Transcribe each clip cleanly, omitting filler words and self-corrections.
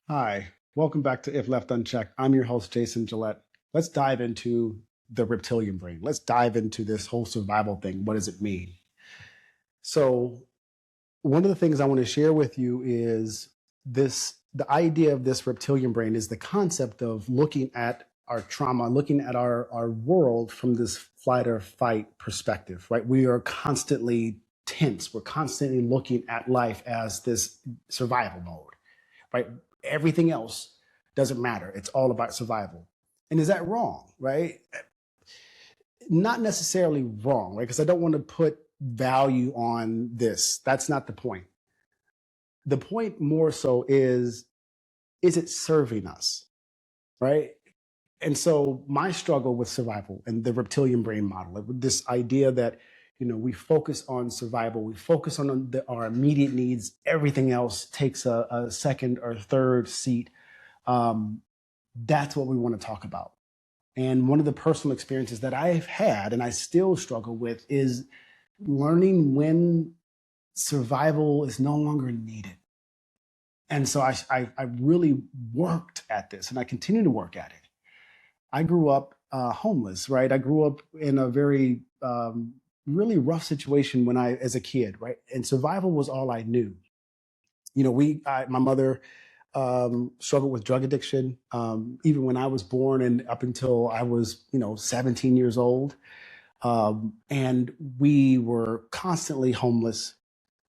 Hi, welcome back to If Left Unchecked. I'm your host, Jason Gillette. Let's dive into the reptilian brain. Let's dive into this whole survival thing. What does it mean? So, one of the things I want to share with you is the idea of this reptilian brain is the concept of looking at our trauma, looking at our world from this flight or fight perspective, right? We are constantly tense. We're constantly looking at life as this survival mode, right? Everything else doesn't matter. It's all about survival. And is that wrong, right? Not necessarily wrong, right? Because I don't want to put value on this. That's not the point. The point more so is it serving us, right? And so my struggle with survival and the reptilian brain model, this idea that we focus on survival, we focus on our immediate needs, everything else takes a second or third seat. That's what we want to talk about. And one of the personal experiences that I've had and I still struggle with is learning when survival is no longer needed. And so I really worked at this, and I continue to work at it. I grew up homeless, right? I grew up in a very really rough situation as a kid, right? And survival was all I knew. My mother struggled with drug addiction even when I was born and up until I was 17 years old. And we were constantly homeless.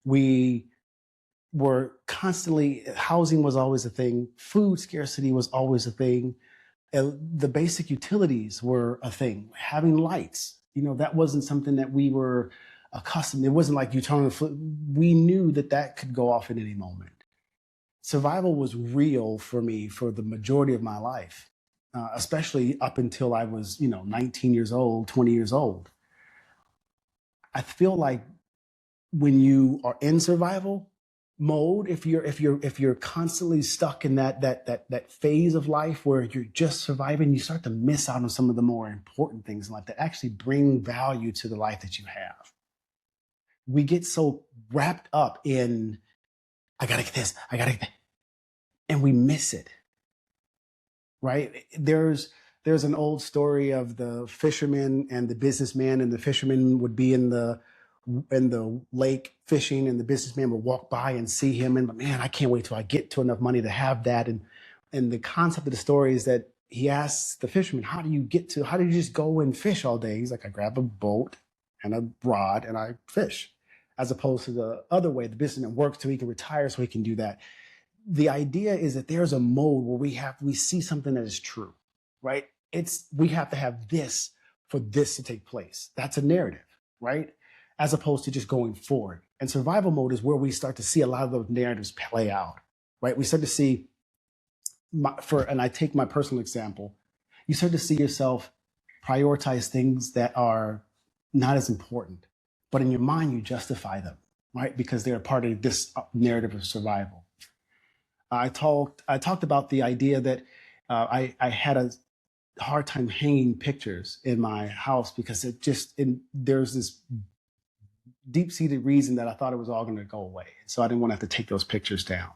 We were constantly, housing was always a thing. Food scarcity was always a thing. The basic utilities were a thing. Having lights, that wasn't something that we were accustomed. It wasn't like you turn we knew that could go off at any moment. Survival was real for me for the majority of my life, especially up until I was, 19 years old, 20 years old. I feel like when you are in survival mode, if you're constantly stuck in that phase of life where you're just surviving, you start to miss out on some of the more important things in life that actually bring value to the life that you have. We get so wrapped up in, I gotta get this, I gotta get that, and we miss it. Right? There's an old story of the fisherman and the businessman, and the fisherman would be in the lake fishing, and the businessman would walk by and see him, and man, I can't wait till I get to enough money to have that. And the concept of the story is that he asks the fisherman, how do you just go and fish all day? He's like, I grab a boat and a rod and I fish. As opposed to the other way, the businessman works till he can retire so he can do that. The idea is that there's a mode where we see something that is true, right? We have to have this for this to take place. That's a narrative, right? As opposed to just going forward. And survival mode is where we start to see a lot of those narratives play out, right? We start to see, and I take my personal example, you start to see yourself prioritize things that are not as important, but in your mind you justify them, right? Because they're part of this narrative of survival. I talked about the idea that I had a hard time hanging pictures in my house because there's this deep-seated reason that I thought it was all going to go away. So I didn't want to have to take those pictures down.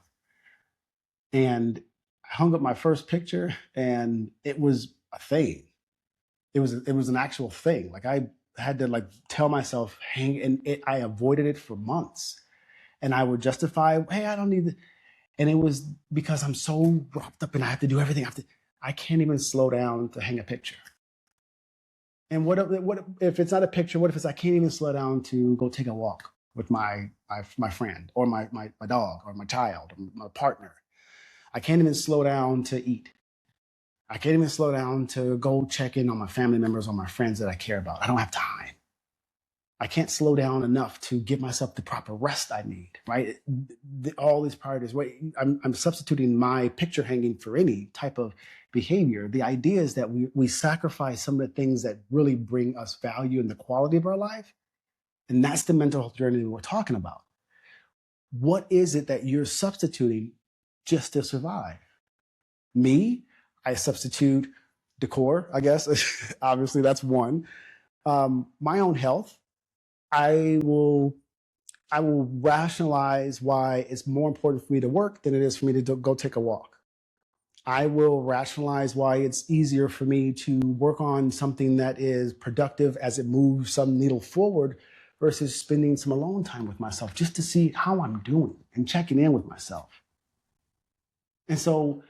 And I hung up my first picture, and it was a thing. It was an actual thing. Like I had to tell myself I avoided it for months, and I would justify, hey, I don't need it. And it was because I'm so wrapped up and I have to do everything. I can't even slow down to hang a picture. And what if it's not a picture? What if I can't even slow down to go take a walk with my friend or my dog or my child or my partner? I can't even slow down to eat. I can't even slow down to go check in on my family members or my friends that I care about. I don't have time. I can't slow down enough to give myself the proper rest I need, right? All these priorities, right? I'm substituting my picture hanging for any type of behavior. The idea is that we sacrifice some of the things that really bring us value in the quality of our life. And that's the mental health journey that we're talking about. What is it that you're substituting just to survive? Me, I substitute decor, I guess. Obviously, that's one. My own health. I will rationalize why it's more important for me to work than it is for me to go take a walk. I will rationalize why it's easier for me to work on something that is productive as it moves some needle forward versus spending some alone time with myself just to see how I'm doing and checking in with myself. And so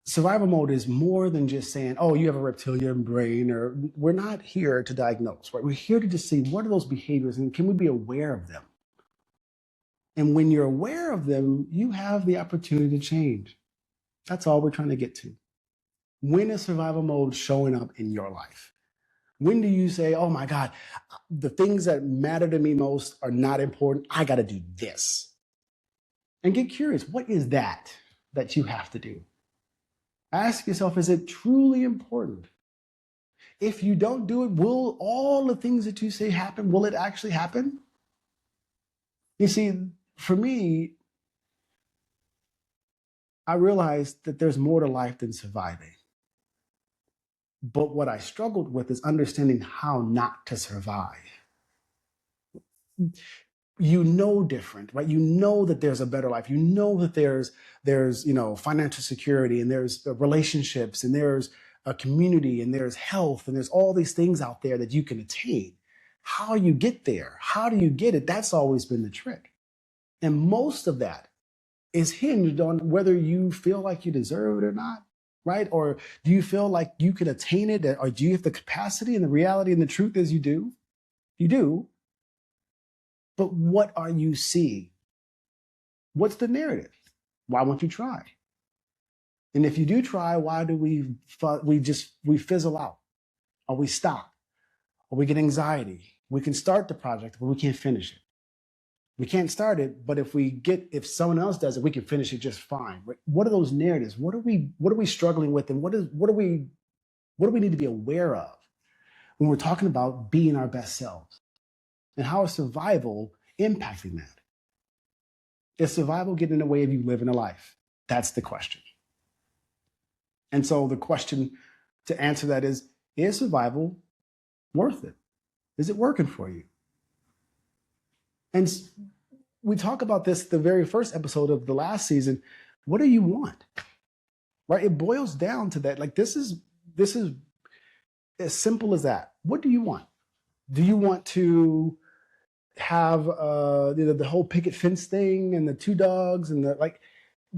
survival mode is more than just saying, oh, you have a reptilian brain, or we're not here to diagnose, right? We're here to just see what are those behaviors and can we be aware of them? And when you're aware of them, you have the opportunity to change. That's all we're trying to get to. When is survival mode showing up in your life? When do you say, oh my God, the things that matter to me most are not important. I got to do this. And get curious, what is that you have to do? Ask yourself, is it truly important? If you don't do it, will all the things that you say happen? Will it actually happen? You see, for me, I realized that there's more to life than surviving. But what I struggled with is understanding how not to survive. You know different, right? You know that there's a better life. You know that there's financial security, and there's relationships, and there's a community, and there's health, and there's all these things out there that you can attain. How you get there, how do you get it? That's always been the trick. And most of that is hinged on whether you feel like you deserve it or not, right? Or do you feel like you can attain it? Or do you have the capacity? And the reality and the truth is you do. You do. But what are you seeing? What's the narrative? Why won't you try? And if you do try, why do we fizzle out? Or we stop? Or we get anxiety? We can start the project, but we can't finish it. We can't start it, but if someone else does it, we can finish it just fine. What are those narratives? What are we struggling with, and what do we need to be aware of when we're talking about being our best selves? And how is survival impacting that? Is survival getting in the way of you living a life? That's the question. And so the question to answer that is survival worth it? Is it working for you? And we talk about this the very first episode of the last season. What do you want? Right? It boils down to that. Like this is as simple as that. What do you want? Do you want to have the whole picket fence thing and the 2 dogs and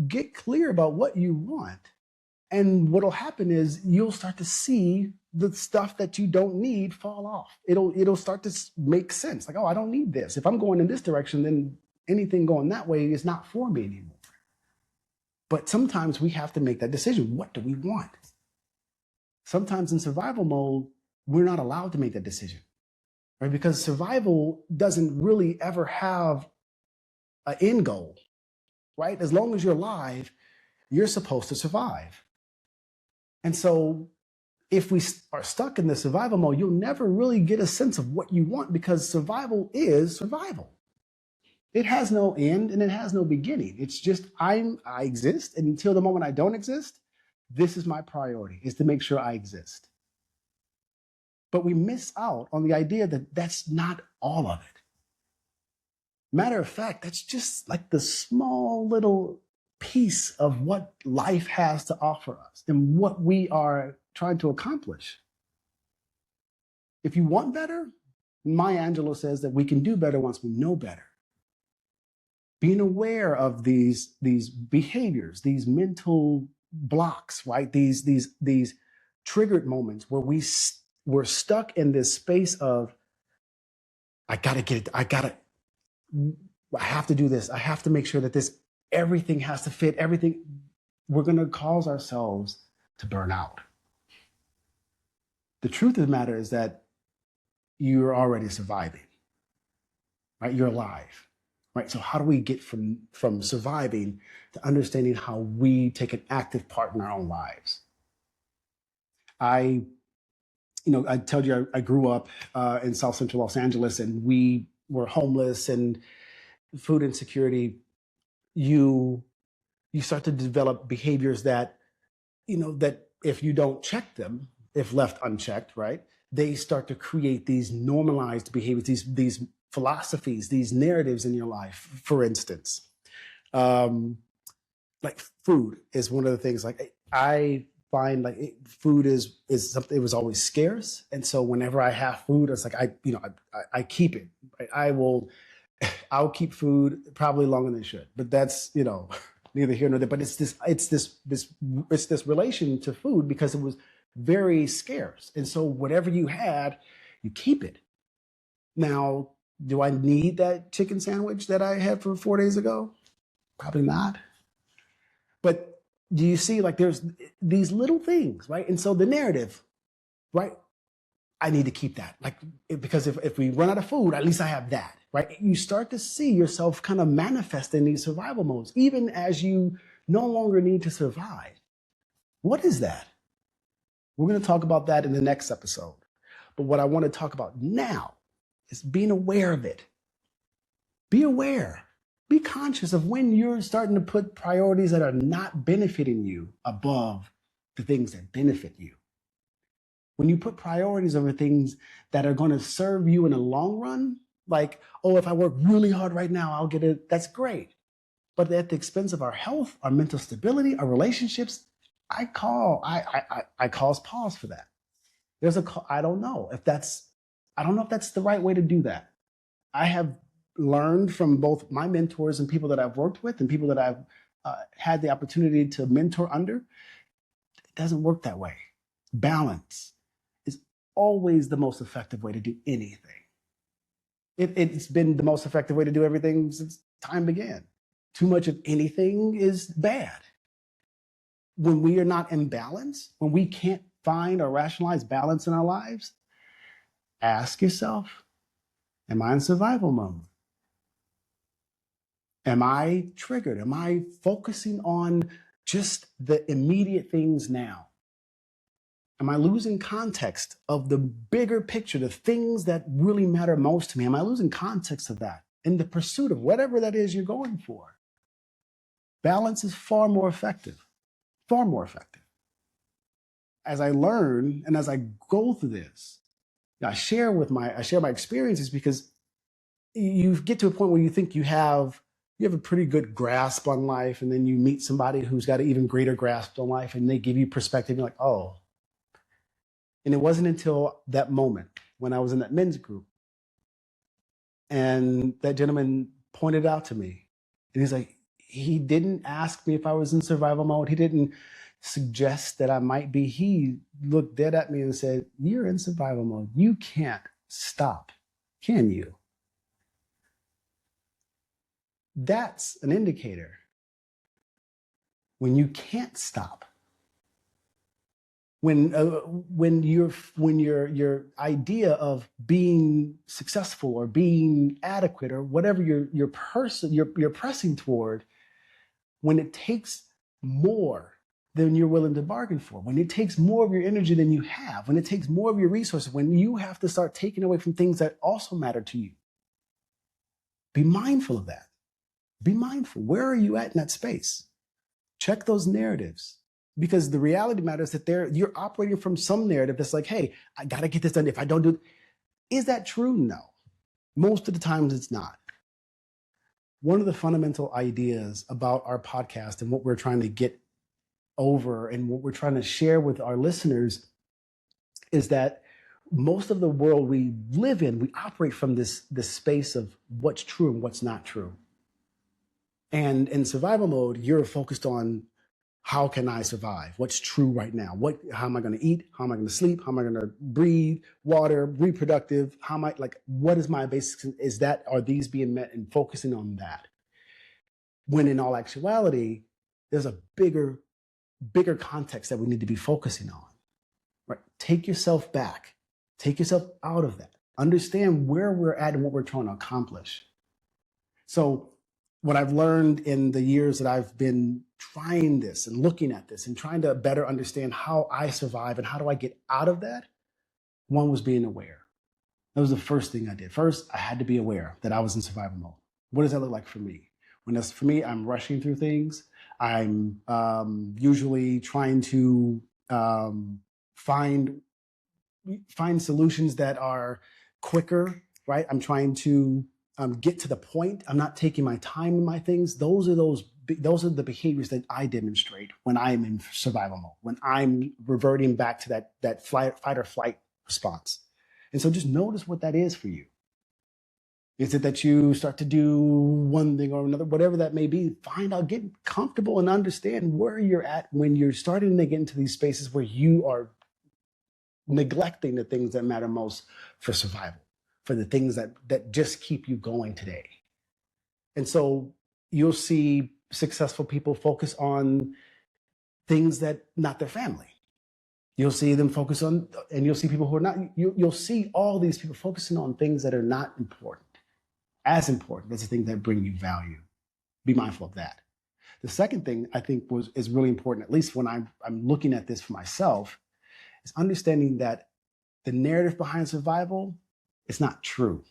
get clear about what you want. And what'll happen is you'll start to see the stuff that you don't need fall off. It'll start to make sense. Like, oh, I don't need this. If I'm going in this direction, then anything going that way is not for me anymore. But sometimes we have to make that decision. What do we want? Sometimes in survival mode, we're not allowed to make that decision, right? Because survival doesn't really ever have an end goal, right? As long as you're alive, you're supposed to survive. And so if we are stuck in the survival mode, you'll never really get a sense of what you want, because survival is survival. It has no end and it has no beginning. It's just I exist, and until the moment I don't exist, this is my priority, is to make sure I exist. But we miss out on the idea that that's not all of it. Matter of fact, that's just like the small little piece of what life has to offer us and what we are trying to accomplish. If you want better, Maya Angelou says that we can do better once we know better. Being aware of these behaviors, these mental blocks, right? These triggered moments where we're stuck in this space of, I have to do this. I have to make sure that everything has to fit, everything. We're going to cause ourselves to burn out. The truth of the matter is that you're already surviving. right? You're alive, right? So how do we get from surviving to understanding how we take an active part in our own lives? I told you I grew up in South Central Los Angeles, and we were homeless and food insecurity. You start to develop behaviors that that if you don't check them, if left unchecked, right, they start to create these normalized behaviors, these philosophies, these narratives in your life. For instance, like food is one of the things. Like I find like food is something. It was always scarce, and so whenever I have food, it's like I keep it. I will. I'll keep food probably longer than it should, but that's neither here nor there. But it's this relation to food because it was very scarce, and so whatever you had, you keep it. Now, do I need that chicken sandwich that I had for 4 days ago? Probably not. But do you see, like, there's these little things, right? And so the narrative, right? I need to keep that, like, because if we run out of food, at least I have that, right? You start to see yourself kind of manifest in these survival modes, even as you no longer need to survive. What is that? We're going to talk about that in the next episode. But what I want to talk about now is being aware of it. Be aware. Be conscious of when you're starting to put priorities that are not benefiting you above the things that benefit you. When you put priorities over things that are going to serve you in the long run, like, oh, if I work really hard right now, I'll get it. That's great. But at the expense of our health, our mental stability, our relationships, I cause pause for that. I don't know if that's the right way to do that. I have learned from both my mentors and people that I've worked with and people that I've had the opportunity to mentor under. It doesn't work that way. Balance is always the most effective way to do anything. It's been the most effective way to do everything since time began. Too much of anything is bad. When we are not in balance, when we can't find or rationalize balance in our lives, ask yourself, am I in survival mode? Am I triggered? Am I focusing on just the immediate things now? Am I losing context of the bigger picture, the things that really matter most to me? Am I losing context of that in the pursuit of whatever that is you're going for? Balance is far more effective, far more effective. As I learn and as I go through this, I share my experiences, because you get to a point where you think you have a pretty good grasp on life, and then you meet somebody who's got an even greater grasp on life, and they give you perspective. You're like, oh. And it wasn't until that moment when I was in that men's group, and that gentleman pointed out to me, and he's like, he didn't ask me if I was in survival mode. He didn't suggest that I might be. He looked dead at me and said, you're in survival mode. You can't stop, can you? That's an indicator. When you can't stop, when your idea of being successful or being adequate or whatever you're pressing toward, when it takes more than you're willing to bargain for, when it takes more of your energy than you have, when it takes more of your resources, when you have to start taking away from things that also matter to you, be mindful of that. Be mindful. Where are you at in that space? Check those narratives, because the reality matters that you're operating from some narrative that's like, hey, I got to get this done. If I don't do it, is that true? No. Most of the times it's not. One of the fundamental ideas about our podcast and what we're trying to get over and what we're trying to share with our listeners is that most of the world we live in, we operate from this space of what's true and what's not true. And in survival mode, you're focused on, how can I survive? What's true right now? How am I going to eat? How am I going to sleep? How am I going to breathe, water, reproductive? What is my basics? Are these being met, and focusing on that? When in all actuality, there's a bigger context that we need to be focusing on, right? Take yourself back. Take yourself out of that. Understand where we're at and what we're trying to accomplish. So what I've learned in the years that I've been trying this and looking at this and trying to better understand how I survive and how do I get out of that, one was being aware. That was the first thing I did. First, I had to be aware that I was in survival mode. What does that look like for me? When that's for me, I'm rushing through things. I'm usually trying to find solutions that are quicker, right? I'm trying to get to the point. I'm not taking my time in my things. Those are the behaviors that I demonstrate when I'm in survival mode, when I'm reverting back to that fight or flight response. And so just notice what that is for you. Is it that you start to do one thing or another, whatever that may be? Find out, get comfortable and understand where you're at when you're starting to get into these spaces where you are neglecting the things that matter most for survival, for the things that just keep you going today. And so you'll see successful people focus on things that not their family. You'll see them focus on, and you'll see people who are not, you'll see all these people focusing on things that are not important, as important as the things that bring you value. Be mindful of that. The second thing I think is really important, at least when I'm looking at this for myself, is understanding that the narrative behind survival is not true.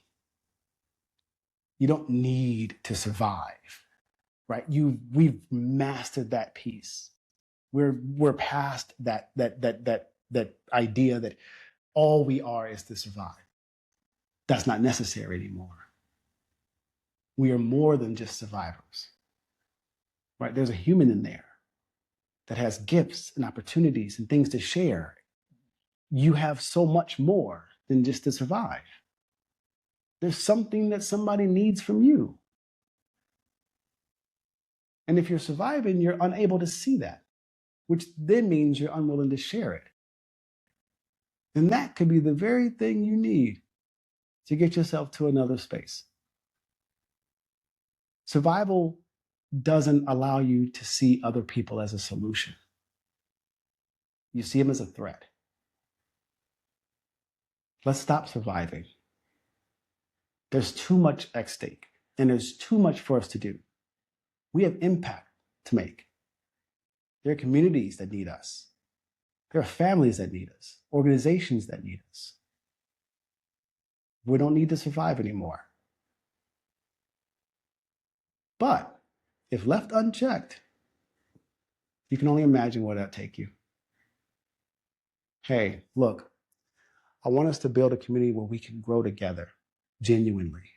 You don't need to survive, right? We've mastered that piece. We're past that idea that all we are is to survive. That's not necessary anymore. We are more than just survivors, right? There's a human in there that has gifts and opportunities and things to share. You have so much more than just to survive. There's something that somebody needs from you. And if you're surviving, you're unable to see that, which then means you're unwilling to share it. And that could be the very thing you need to get yourself to another space. Survival doesn't allow you to see other people as a solution. You see them as a threat. Let's stop surviving. There's too much at stake, and there's too much for us to do. We have impact to make. There are communities that need us. There are families that need us, organizations that need us. We don't need to survive anymore. But if left unchecked, you can only imagine where that'll take you. Hey, look, I want us to build a community where we can grow together, genuinely.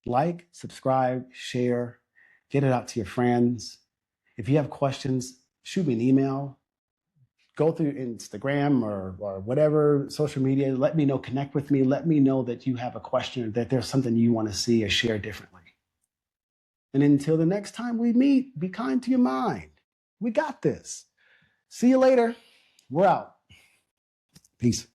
Like, subscribe, share, get it out to your friends. If you have questions, shoot me an email. Go through Instagram or whatever social media. Let me know, connect with me. Let me know that you have a question or that there's something you want to see or share differently. And until the next time we meet, be kind to your mind. We got this. See you later. We're out. Peace.